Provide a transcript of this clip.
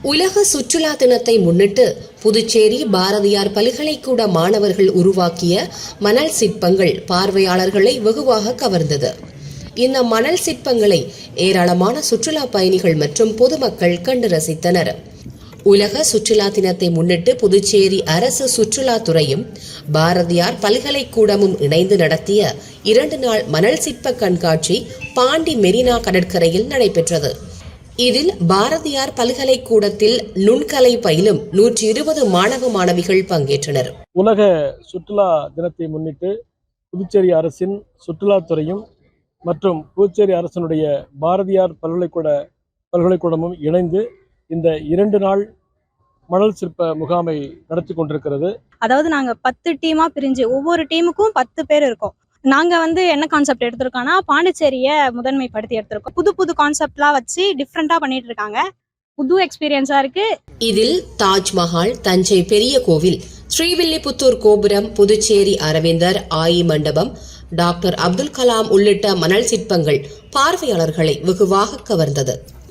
உலக சுற்றுலா தினத்தை முன்னிட்டு புதுச்சேரி பாரதியார் பல்கலைக்கூட மாணவர்கள் உருவாக்கிய மணல் சிற்பங்கள் பார்வையாளர்களை வெகுவாக கவர்ந்தது. இந்த மணல் சிற்பங்களை ஏராளமான சுற்றுலா பயணிகள் மற்றும் பொதுமக்கள் கண்டு ரசித்தனர். உலக சுற்றுலா தினத்தை முன்னிட்டு புதுச்சேரி அரசு சுற்றுலாத்துறையும் பாரதியார் பல்கலைக்கூடமும் இணைந்து நடத்திய 2 நாள் மணல் சிற்ப கண்காட்சி பாண்டி மெரினா கடற்கரையில் நடைபெற்றது. இதில் பாரதியார் பல்கலைக்கூடத்தில் நுண்கலை பயிலும் 120 மாணவ மாணவிகள் பங்கேற்றனர். உலக சுற்றுலா தினத்தை முன்னிட்டு புதுச்சேரி அரசின் சுற்றுலாத்துறையும் மற்றும் புதுச்சேரி அரசினுடைய பாரதியார் பல்கலைக்கூடமும் இணைந்து இந்த 2 நாள் மணல் சிற்ப முகாமை நடத்தி கொண்டிருக்கிறது. அதாவது நாங்க 10 டீமா பிரிஞ்சு ஒவ்வொரு டீமுக்கும் 10 பேர் இருக்கோம். நாங்க என்ன கான்செப்ட் எடுத்திருக்கோம்னா பாண்டிச்சேரிய முதன்மைப்படுத்தி எடுத்திருக்கோம். புது கான்செப்ட்லாம் வச்சு டிஃப்ரெண்டா பண்ணிட்டு இருக்காங்க. புது எக்ஸ்பீரியன்ஸா இருக்கு. இதில் தாஜ்மஹால், தஞ்சை பெரிய கோவில், ஸ்ரீவில்லிபுத்தூர் கோபுரம், புதுச்சேரி அரவிந்தர், ஆயி மண்டபம், டாக்டர் அப்துல் கலாம் உள்ளிட்ட மணல் சிற்பங்கள் பார்வையாளர்களை வெகுவாக கவர்ந்தது.